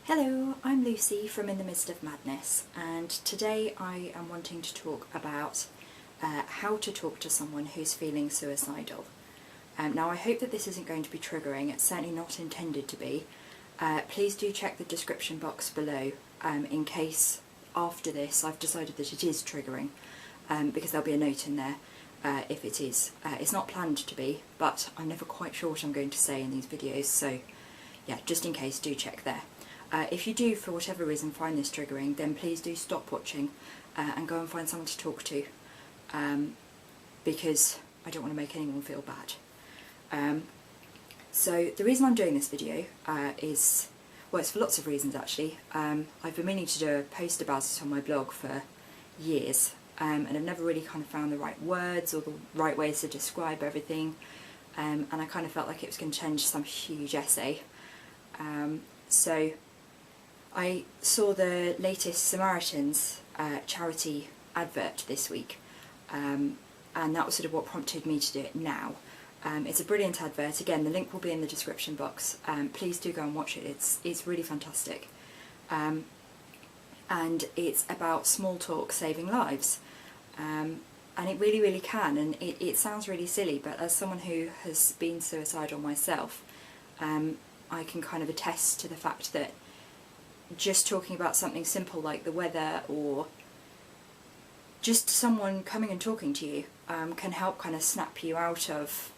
Hello, I'm Lucy from In the Midst of Madness, and today I am wanting to talk about how to talk to someone who's feeling suicidal. Now I hope that this isn't going to be triggering, it's certainly not intended to be. Please do check the description box below in case after this I've decided that it is triggering, because there'll be a note in there if it is. It's not planned to be, but I'm never quite sure what I'm going to say in these videos, so yeah, just in case, do check there. If you do, for whatever reason, find this triggering, then please do stop watching and go and find someone to talk to, because I don't want to make anyone feel bad. So the reason I'm doing this video is, well, it's for lots of reasons actually. I've been meaning to do a post about it on my blog for years, and I've never really kind of found the right words or the right ways to describe everything, and I kind of felt like it was going to change some huge essay. So I saw the latest Samaritans charity advert this week, and that was sort of what prompted me to do it now. It's a brilliant advert. Again, the link will be in the description box. Please do go and watch it. It's really fantastic, and it's about small talk saving lives, and it really can. And it sounds really silly, but as someone who has been suicidal myself, I can kind of attest to the fact that just talking about something simple like the weather, or just someone coming and talking to you, can help kind of snap you out of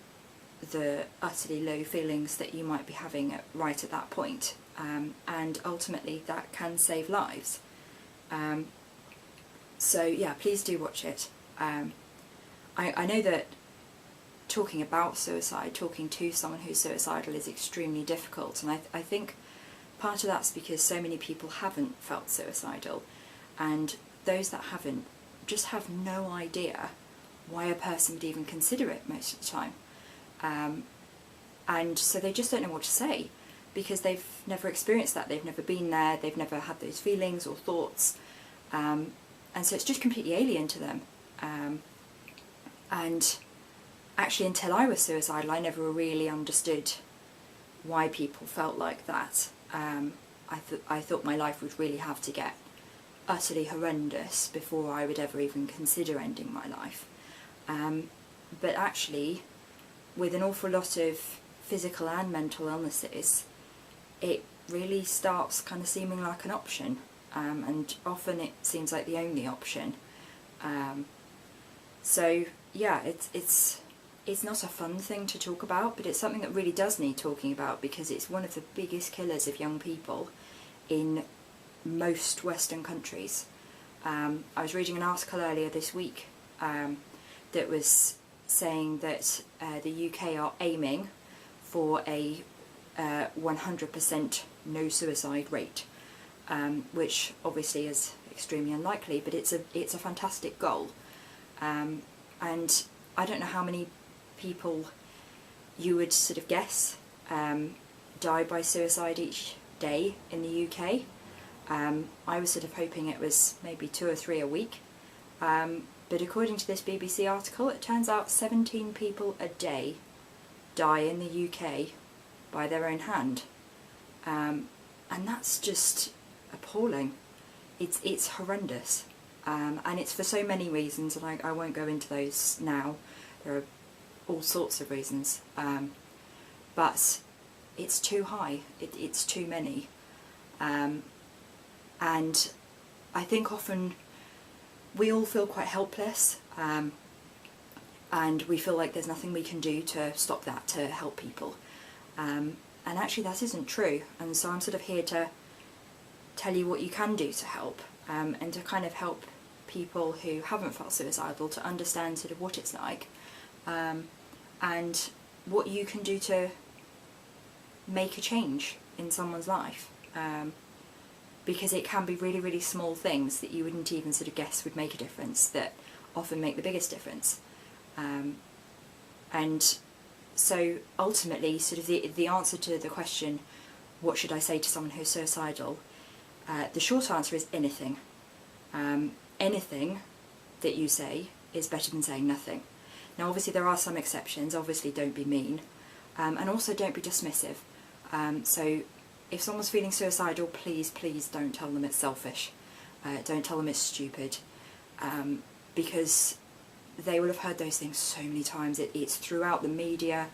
the utterly low feelings that you might be having right at that point, and ultimately that can save lives. So yeah, please do watch it. I know that talking about suicide, talking to someone who's suicidal, is extremely difficult, and I think part of that's because so many people haven't felt suicidal, and those that haven't just have no idea why a person would even consider it most of the time, and so they just don't know what to say, because they've never experienced that, they've never been there, they've never had those feelings or thoughts, and so it's just completely alien to them. And actually, until I was suicidal, I never really understood why people felt like that. I thought my life would really have to get utterly horrendous before I would ever even consider ending my life. But actually, with an awful lot of physical and mental illnesses, it really starts kind of seeming like an option, and often it seems like the only option. So yeah, it's not a fun thing to talk about, but it's something that really does need talking about, because it's one of the biggest killers of young people in most Western countries. I was reading an article earlier this week that was saying that the UK are aiming for a 100% no suicide rate, which obviously is extremely unlikely, but it's a fantastic goal. And I don't know how many people you would sort of guess die by suicide each day in the UK. I was sort of hoping it was maybe 2 or 3 a week, but according to this BBC article, it turns out 17 people a day die in the UK by their own hand, and that's just appalling. It's horrendous, and it's for so many reasons, and I won't go into those now. There are all sorts of reasons, but it's too high, it's too many, and I think often we all feel quite helpless, and we feel like there's nothing we can do to stop that, to help people, and actually that isn't true, and so I'm sort of here to tell you what you can do to help, and to kind of help people who haven't felt suicidal to understand sort of what it's like, and what you can do to make a change in someone's life, because it can be really small things that you wouldn't even sort of guess would make a difference that often make the biggest difference. And so ultimately, sort of the answer to the question, what should I say to someone who's suicidal, the short answer is anything. Anything that you say is better than saying nothing. Now obviously there are some exceptions, obviously don't be mean, and also don't be dismissive. So if someone's feeling suicidal, please, please don't tell them it's selfish. Don't tell them it's stupid, because they will have heard those things so many times. It's throughout the media.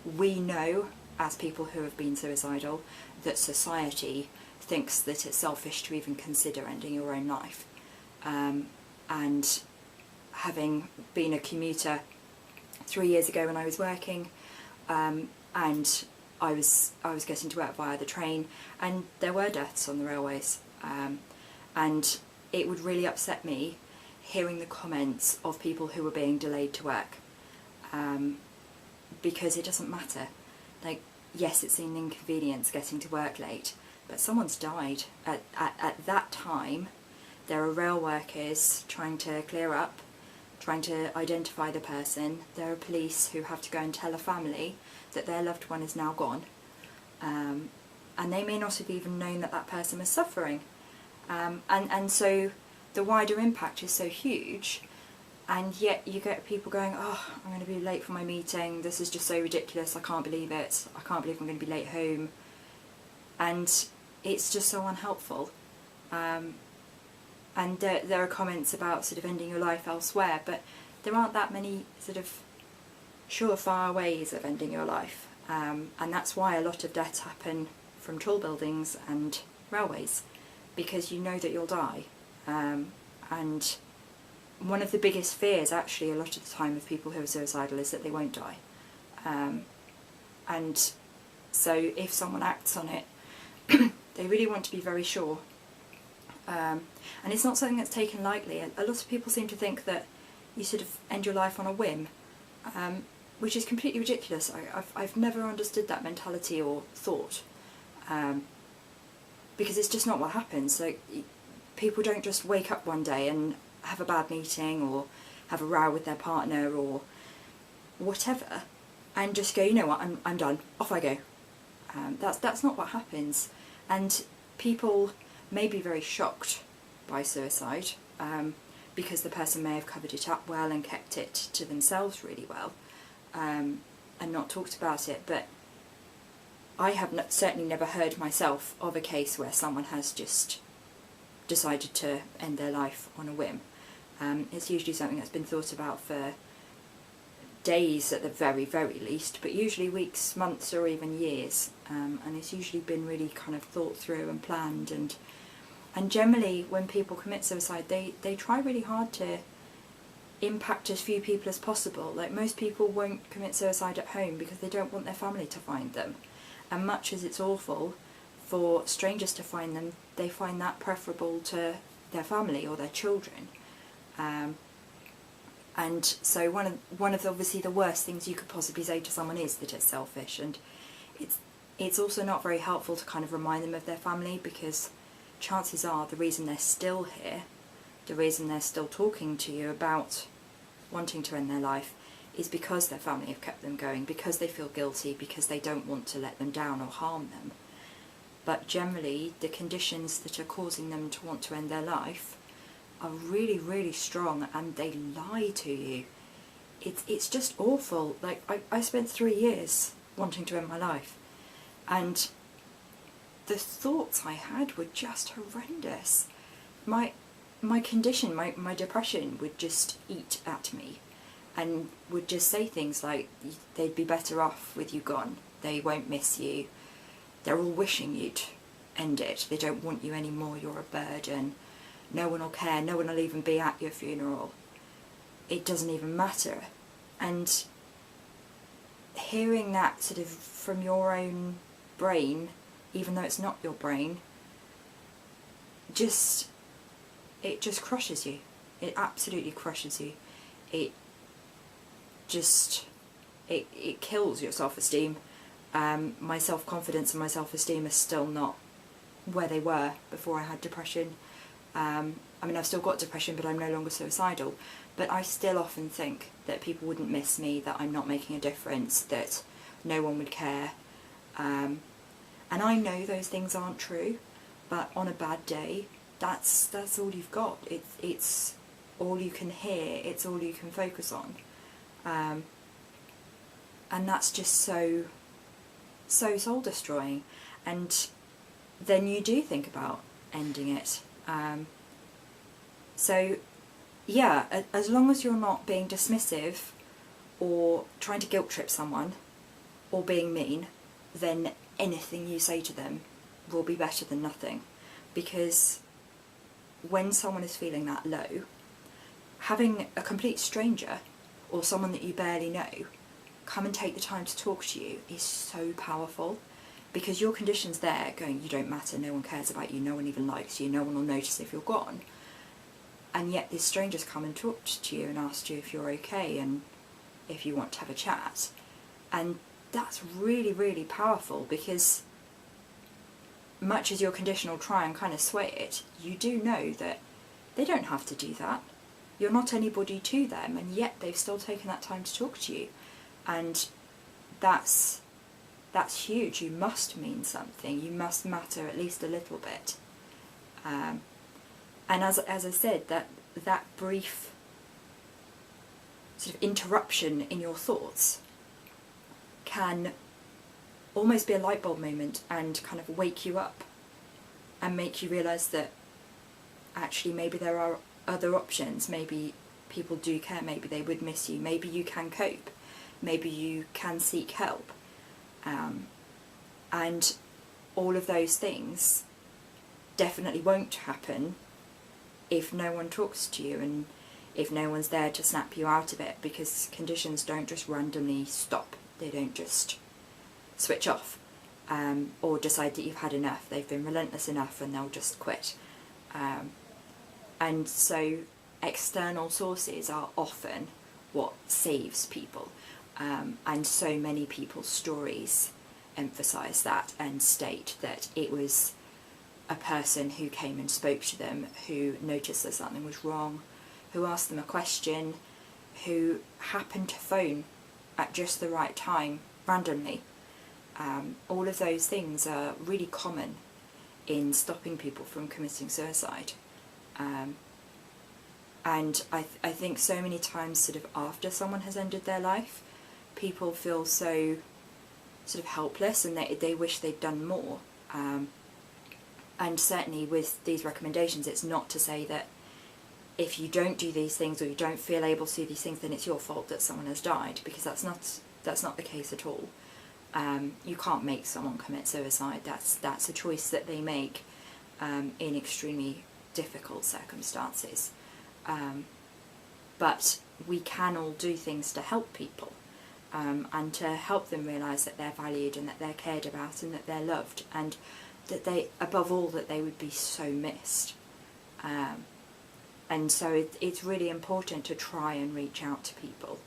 We know, as people who have been suicidal, that society thinks that it's selfish to even consider ending your own life. And having been a commuter 3 years ago when I was working, and I was getting to work via the train, and there were deaths on the railways, and it would really upset me hearing the comments of people who were being delayed to work, because it doesn't matter. Like, yes, it's an inconvenience getting to work late, but someone's died. At that time, there are rail workers trying to clear up, trying to identify the person. There are police who have to go and tell a family that their loved one is now gone, and they may not have even known that that person was suffering. And so the wider impact is so huge, and yet you get people going, oh, I'm going to be late for my meeting, this is just so ridiculous, I can't believe it, I can't believe I'm going to be late home. And it's just so unhelpful. And there are comments about sort of ending your life elsewhere, but there aren't that many sort of surefire ways of ending your life. And that's why a lot of deaths happen from tall buildings and railways, because you know that you'll die. And one of the biggest fears, actually, a lot of the time of people who are suicidal is that they won't die. And so if someone acts on it, they really want to be very sure. And it's not something that's taken lightly. A lot of people seem to think that you sort of end your life on a whim, which is completely ridiculous. I've never understood that mentality or thought, because it's just not what happens. Like, people don't just wake up one day and have a bad meeting or have a row with their partner or whatever and just go, you know what, I'm done, off I go. That's not what happens. And people may be very shocked by suicide, because the person may have covered it up well and kept it to themselves really well, and not talked about it. But I have certainly never heard myself of a case where someone has just decided to end their life on a whim. It's usually something that's been thought about for days at the very, very least, but usually weeks, months, or even years. And it's usually been really kind of thought through and planned. And generally, when people commit suicide, they try really hard to impact as few people as possible. Like, most people won't commit suicide at home because they don't want their family to find them. And much as it's awful for strangers to find them, they find that preferable to their family or their children. And so one of obviously the worst things you could possibly say to someone is that it's selfish, and it's also not very helpful to kind of remind them of their family, because chances are the reason they're still here, the reason they're still talking to you about wanting to end their life, is because their family have kept them going, because they feel guilty, because they don't want to let them down or harm them. But generally, the conditions that are causing them to want to end their life are really, really strong, and they lie to you. It's just awful. Like, I spent 3 years wanting to end my life, and the thoughts I had were just horrendous. My condition, my depression would just eat at me, and would just say things like, they'd be better off with you gone, they won't miss you, they're all wishing you'd end it, they don't want you anymore, you're a burden, no one will care, no one will even be at your funeral, it doesn't even matter. And hearing that sort of from your own brain, even though it's not your brain, it just crushes you. It absolutely crushes you. It kills your self-esteem. My self-confidence and my self-esteem are still not where they were before I had depression. I mean, I've still got depression, but I'm no longer suicidal. But I still often think that people wouldn't miss me, that I'm not making a difference, that no one would care. And I know those things aren't true, but on a bad day, that's all you've got. It's all you can hear, it's all you can focus on. And that's just so soul-destroying. And then you do think about ending it. So yeah, as long as you're not being dismissive or trying to guilt trip someone or being mean, then anything you say to them will be better than nothing. Because when someone is feeling that low, having a complete stranger or someone that you barely know come and take the time to talk to you is so powerful, because your condition's there going, you don't matter, no one cares about you, no one even likes you, no one will notice if you're gone. And yet this stranger's come and talked to you and asked you if you're okay and if you want to have a chat. And that's really, really powerful, because much as your condition will try and kind of sway it, you do know that they don't have to do that. You're not anybody to them, and yet they've still taken that time to talk to you. And that's huge. You must mean something. You must matter at least a little bit. And as I said, that brief sort of interruption in your thoughts can almost be a light bulb moment and kind of wake you up and make you realise that actually maybe there are other options. Maybe people do care, maybe they would miss you, maybe you can cope, maybe you can seek help. And all of those things definitely won't happen if no one talks to you and if no one's there to snap you out of it, because conditions don't just randomly stop. They don't just switch off or decide that you've had enough. They've been relentless enough and they'll just quit. And so external sources are often what saves people. And so many people's stories emphasise that and state that it was a person who came and spoke to them, who noticed that something was wrong, who asked them a question, who happened to phone at just the right time, randomly. All of those things are really common in stopping people from committing suicide. And I think so many times sort of after someone has ended their life, people feel so sort of helpless and they wish they'd done more. And certainly with these recommendations, it's not to say that if you don't do these things or you don't feel able to do these things, then it's your fault that someone has died, because that's not the case at all. You can't make someone commit suicide. That's a choice that they make in extremely difficult circumstances. But we can all do things to help people and to help them realise that they're valued and that they're cared about and that they're loved, and that they, above all, that they would be so missed. And so it's really important to try and reach out to people.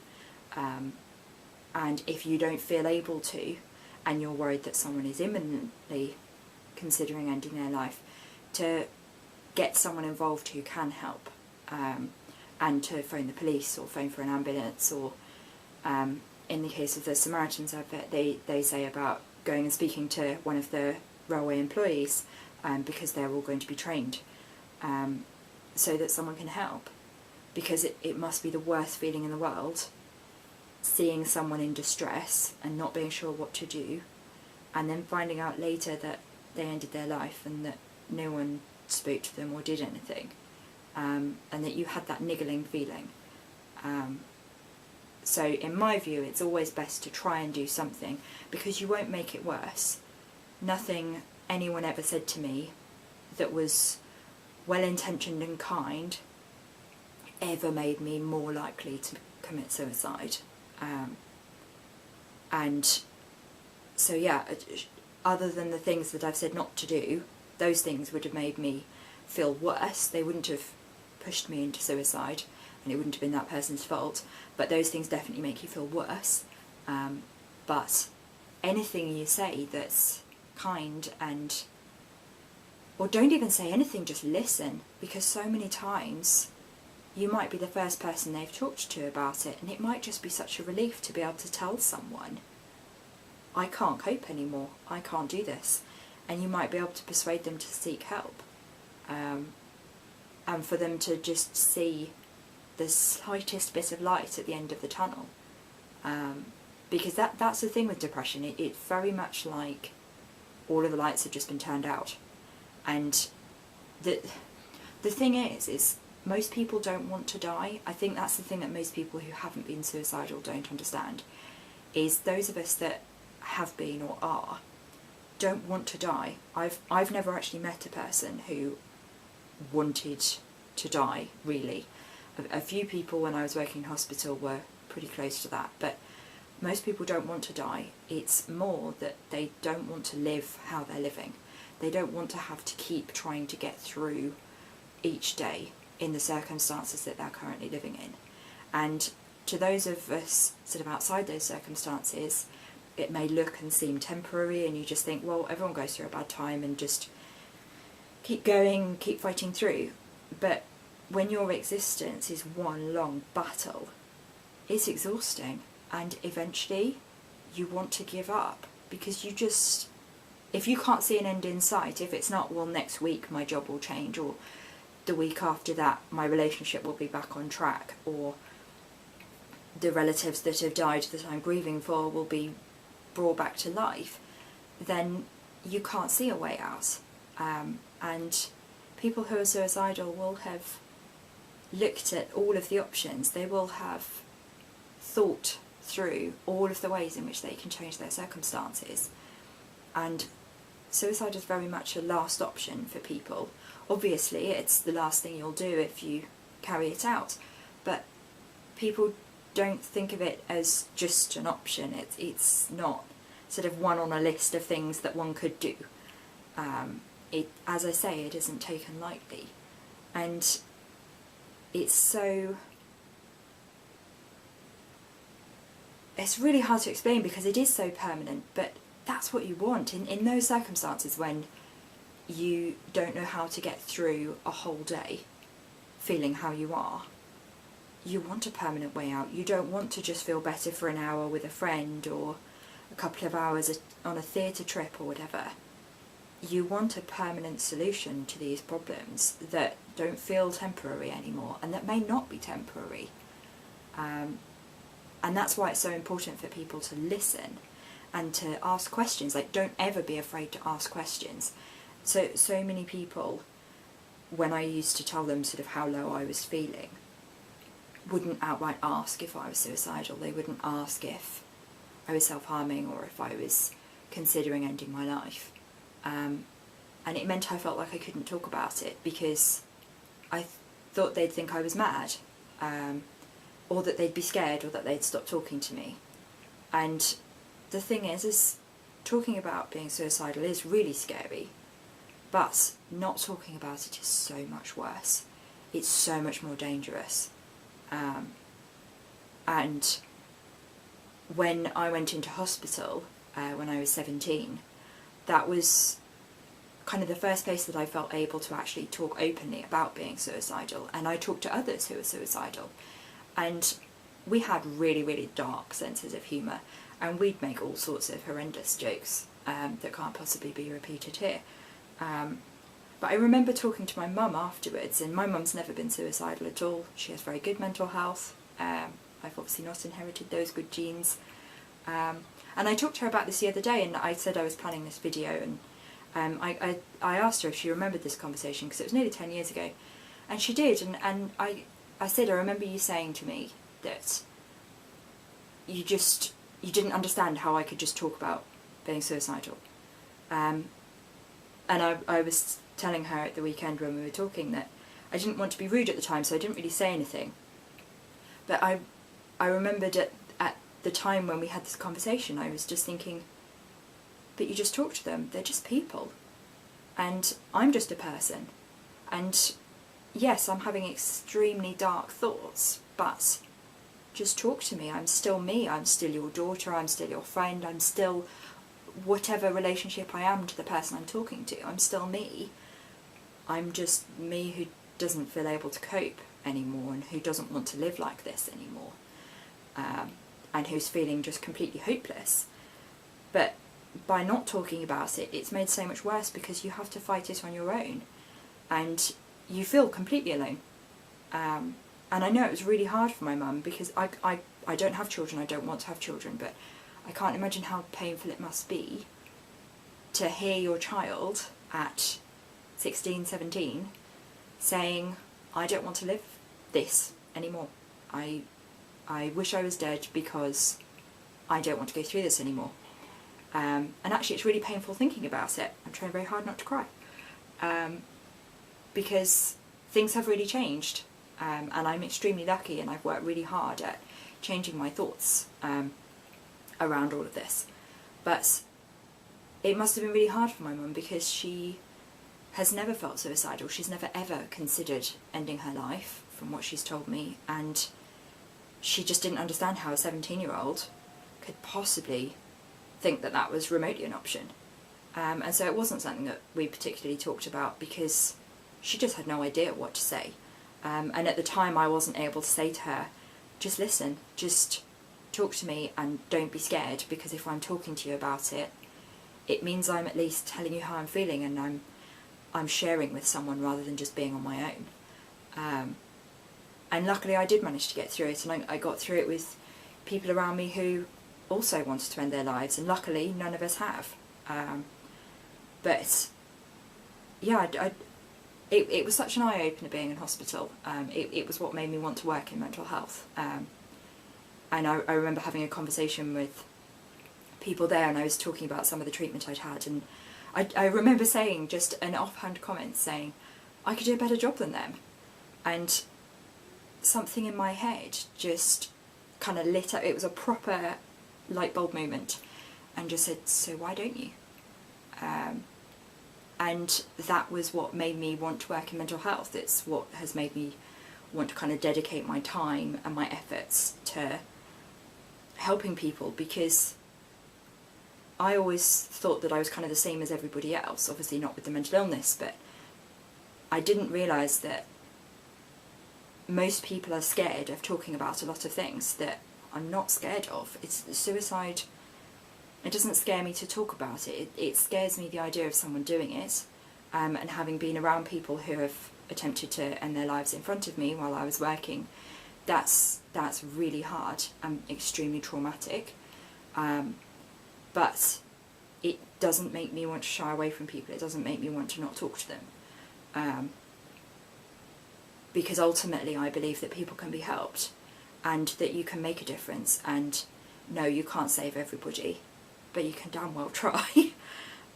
And if you don't feel able to, and you're worried that someone is imminently considering ending their life, to get someone involved who can help, and to phone the police or phone for an ambulance, or in the case of the Samaritans advert, they say about going and speaking to one of the railway employees, because they're all going to be trained, so that someone can help. Because it must be the worst feeling in the world, seeing someone in distress and not being sure what to do, and then finding out later that they ended their life and that no one spoke to them or did anything, and that you had that niggling feeling. So in my view, it's always best to try and do something, because you won't make it worse. Nothing anyone ever said to me that was well-intentioned and kind ever made me more likely to commit suicide. And so yeah, other than the things that I've said not to do, those things would have made me feel worse. They wouldn't have pushed me into suicide, and it wouldn't have been that person's fault, but those things definitely make you feel worse. But anything you say that's kind, and or don't even say anything, just listen, because so many times you might be the first person they've talked to about it, and it might just be such a relief to be able to tell someone, I can't cope anymore, I can't do this, and you might be able to persuade them to seek help, and for them to just see the slightest bit of light at the end of the tunnel, because that's the thing with depression. It's very much like all of the lights have just been turned out. And the thing is most people don't want to die. I think that's the thing that most people who haven't been suicidal don't understand, is those of us that have been or are don't want to die. I've never actually met a person who wanted to die, really. A few people when I was working in hospital were pretty close to that, but most people don't want to die. It's more that they don't want to live how they're living. They don't want to have to keep trying to get through each day in the circumstances that they're currently living in. And to those of us sort of outside those circumstances, it may look and seem temporary, and you just think, well, everyone goes through a bad time and just keep going, keep fighting through. But when your existence is one long battle, it's exhausting, and eventually you want to give up, because you just, if you can't see an end in sight, if it's not, well, next week my job will change, or the week after that my relationship will be back on track, or the relatives that have died that I'm grieving for will be brought back to life, then you can't see a way out. And people who are suicidal will have looked at all of the options. They will have thought through all of the ways in which they can change their circumstances. And suicide is very much a last option for people. Obviously, it's the last thing you'll do if you carry it out, but people don't think of it as just an option. It's not sort of one on a list of things that one could do. As I say, it isn't taken lightly, and it's really hard to explain because it is so permanent, but that's what you want in those circumstances when you don't know how to get through a whole day feeling how you are. You want a permanent way out. You don't want to just feel better for an hour with a friend or a couple of hours on a theatre trip or whatever. You want a permanent solution to these problems that don't feel temporary anymore, and that may not be temporary. And that's why it's so important for people to listen and to ask questions. Like, don't ever be afraid to ask questions. So many people, when I used to tell them sort of how low I was feeling, wouldn't outright ask if I was suicidal. They wouldn't ask if I was self-harming or if I was considering ending my life. And it meant I felt like I couldn't talk about it because I thought they'd think I was mad, or that they'd be scared, or that they'd stop talking to me. And the thing is talking about being suicidal is really scary, but not talking about it is so much worse. It's so much more dangerous. And when I went into hospital when I was 17, that was kind of the first place that I felt able to actually talk openly about being suicidal, and I talked to others who were suicidal, and we had really, really dark senses of humour, and we'd make all sorts of horrendous jokes that can't possibly be repeated here. But I remember talking to my mum afterwards, and my mum's never been suicidal at all. She has very good mental health. I've obviously not inherited those good genes. And I talked to her about this the other day, and I said I was planning this video, and I asked her if she remembered this conversation, because it was nearly 10 years ago, and she did, and I said, I remember you saying to me that you didn't understand how I could just talk about being suicidal. And I was telling her at the weekend when we were talking that I didn't want to be rude at the time, so I didn't really say anything. But I remembered at the time when we had this conversation, I was just thinking, but you just talk to them, they're just people. And I'm just a person. And yes, I'm having extremely dark thoughts, but just talk to me. I'm still me. I'm still your daughter. I'm still your friend. I'm still whatever relationship I am to the person I'm talking to. I'm still me. I'm just me who doesn't feel able to cope anymore, and who doesn't want to live like this anymore, and who's feeling just completely hopeless. But by not talking about it, it's made so much worse, because you have to fight it on your own, and you feel completely alone. And I know it was really hard for my mum, because I don't have children, I don't want to have children, but I can't imagine how painful it must be to hear your child at 16, 17 saying, I don't want to live this anymore. I wish I was dead because I don't want to go through this anymore. And actually it's really painful thinking about it. I'm trying very hard not to cry. Because things have really changed. And I'm extremely lucky, and I've worked really hard at changing my thoughts around all of this. But it must have been really hard for my mum, because she has never felt suicidal. She's never ever considered ending her life, from what she's told me, and she just didn't understand how a 17-year-old could possibly think that that was remotely an option. And so it wasn't something that we particularly talked about, because she just had no idea what to say. And at the time I wasn't able to say to her, just listen, just talk to me and don't be scared, because if I'm talking to you about it, it means I'm at least telling you how I'm feeling, and I'm sharing with someone rather than just being on my own. And luckily I did manage to get through it, and I got through it with people around me who also wanted to end their lives, and luckily none of us have. But yeah, it was such an eye-opener being in hospital. It was what made me want to work in mental health. And I remember having a conversation with people there, and I was talking about some of the treatment I'd had, and I remember saying, just an offhand comment, saying, I could do a better job than them. And something in my head just kind of lit up. It was a proper light bulb moment, and just said, so why don't you? And that was what made me want to work in mental health. It's what has made me want to kind of dedicate my time and my efforts to helping people, because I always thought that I was kind of the same as everybody else, obviously not with the mental illness, but I didn't realise that most people are scared of talking about a lot of things that I'm not scared of. It's suicide. It doesn't scare me to talk about it. It scares me the idea of someone doing it, and having been around people who have attempted to end their lives in front of me while I was working. That's really hard and extremely traumatic. But it doesn't make me want to shy away from people. It doesn't make me want to not talk to them. Because ultimately I believe that people can be helped, and that you can make a difference, and no, you can't save everybody, but you can damn well try.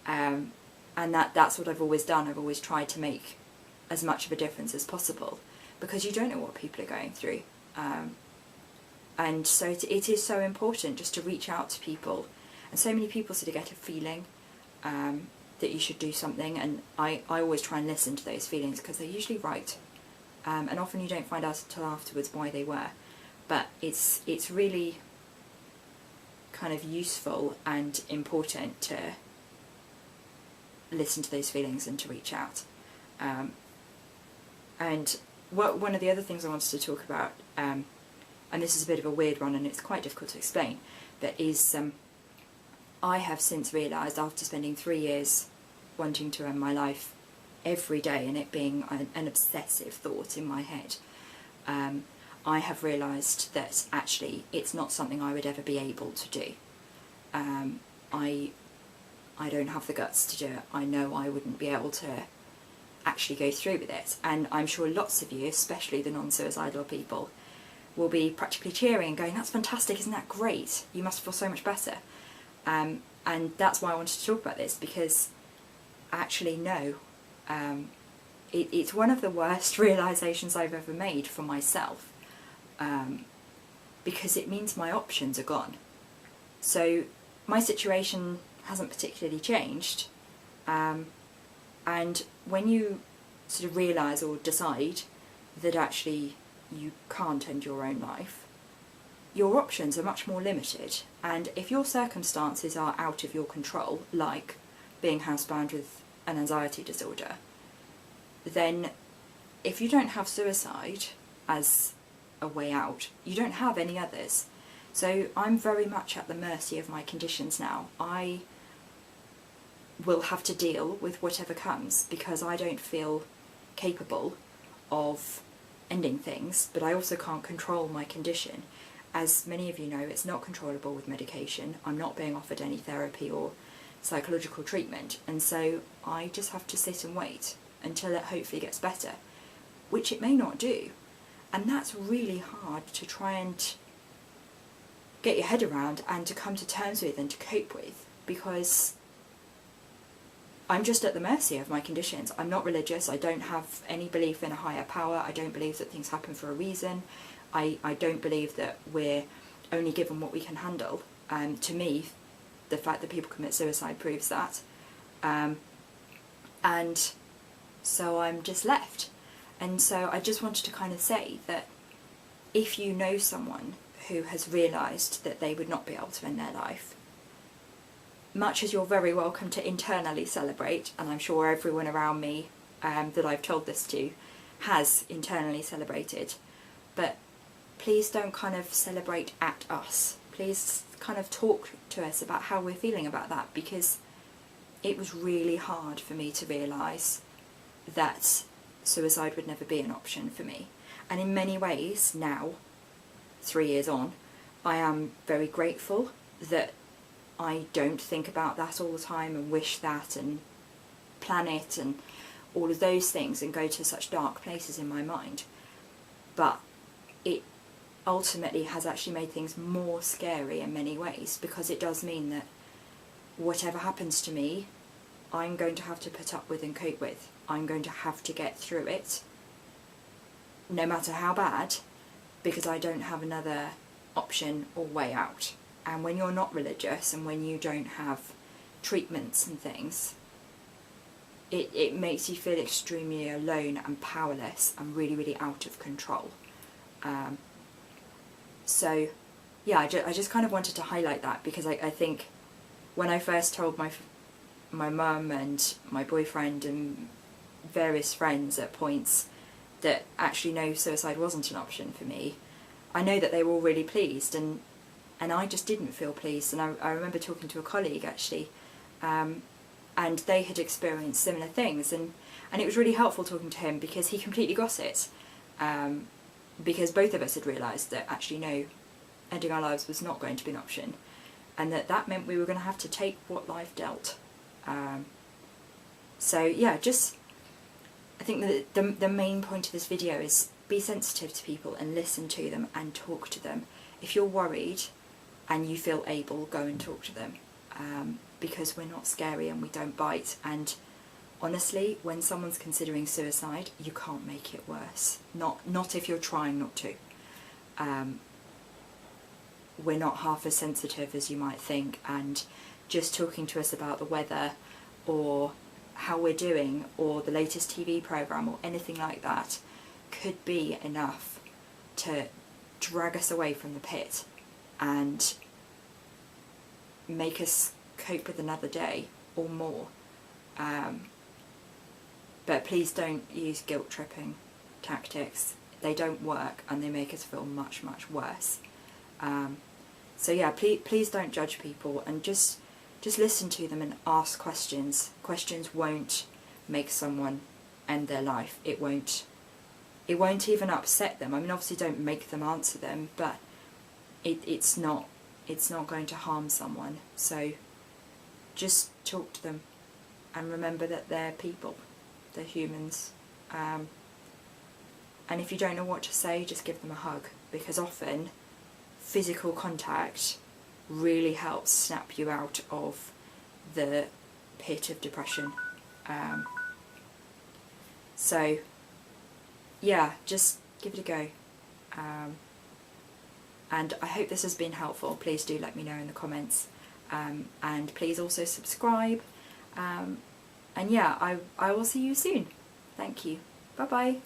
And that's what I've always done. I've always tried to make as much of a difference as possible, because you don't know what people are going through. And so it is so important just to reach out to people, and so many people sort of get a feeling that you should do something, and I always try and listen to those feelings, because they're usually right. And often you don't find out until afterwards why they were, but it's really kind of useful and important to listen to those feelings and to reach out. And one of the other things I wanted to talk about, and this is a bit of a weird one and it's quite difficult to explain, but is I have since realised, after spending 3 years wanting to end my life every day and it being an obsessive thought in my head, I have realised that actually it's not something I would ever be able to do. I don't have the guts to do it. I know I wouldn't be able to actually go through with it, and I'm sure lots of you, especially the non-suicidal people, will be practically cheering and going, that's fantastic, isn't that great, you must feel so much better. And that's why I wanted to talk about this, because actually no, it's one of the worst realisations I've ever made for myself, because it means my options are gone. So my situation hasn't particularly changed, and when you sort of realise or decide that actually you can't end your own life, your options are much more limited, and if your circumstances are out of your control, like being housebound with an anxiety disorder, then if you don't have suicide as a way out, you don't have any others. So I'm very much at the mercy of my conditions now. I will have to deal with whatever comes, because I don't feel capable of ending things, but I also can't control my condition. As many of you know, it's not controllable with medication. I'm not being offered any therapy or psychological treatment, and so I just have to sit and wait until it hopefully gets better, which it may not do. And that's really hard to try and get your head around and to come to terms with and to cope with, because I'm just at the mercy of my conditions. I'm not religious, I don't have any belief in a higher power, I don't believe that things happen for a reason, I don't believe that we're only given what we can handle. To me, the fact that people commit suicide proves that. And so I'm just left. And so I just wanted to kind of say that if you know someone who has realised that they would not be able to end their life, much as you're very welcome to internally celebrate, and I'm sure everyone around me that I've told this to has internally celebrated, but please don't kind of celebrate at us. Please kind of talk to us about how we're feeling about that, because it was really hard for me to realise that suicide would never be an option for me. And in many ways now, 3 years on, I am very grateful that I don't think about that all the time and wish that and plan it and all of those things and go to such dark places in my mind. But it ultimately has actually made things more scary in many ways, because it does mean that whatever happens to me, I'm going to have to put up with and cope with. I'm going to have to get through it, no matter how bad, because I don't have another option or way out. And when you're not religious and when you don't have treatments and things, it makes you feel extremely alone and powerless and really, really out of control. So yeah, I just kind of wanted to highlight that, because I think when I first told my mum and my boyfriend and various friends at points that actually no, suicide wasn't an option for me, I know that they were all really pleased, and I just didn't feel pleased. And I remember talking to a colleague actually, and they had experienced similar things, and it was really helpful talking to him, because he completely got it, because both of us had realised that actually no, ending our lives was not going to be an option, and that meant we were going to have to take what life dealt. So yeah, just I think that the main point of this video is be sensitive to people and listen to them and talk to them. If you're worried and you feel able, go and talk to them, because we're not scary and we don't bite. And honestly, when someone's considering suicide, you can't make it worse. Not if you're trying not to. We're not half as sensitive as you might think, and just talking to us about the weather or how we're doing or the latest TV programme or anything like that could be enough to drag us away from the pit and make us cope with another day or more. But please don't use guilt-tripping tactics. They don't work and they make us feel much, much worse. So yeah, please don't judge people, and just listen to them and ask questions. Questions won't make someone end their life. It won't even upset them. I mean, obviously don't make them answer them, but it's not going to harm someone. So just talk to them and remember that they're people, they're humans. And if you don't know what to say, just give them a hug, because often physical contact really helps snap you out of the pit of depression. So yeah, just give it a go. And I hope this has been helpful. Please do let me know in the comments, and please also subscribe, and yeah, I will see you soon. Thank you. Bye bye.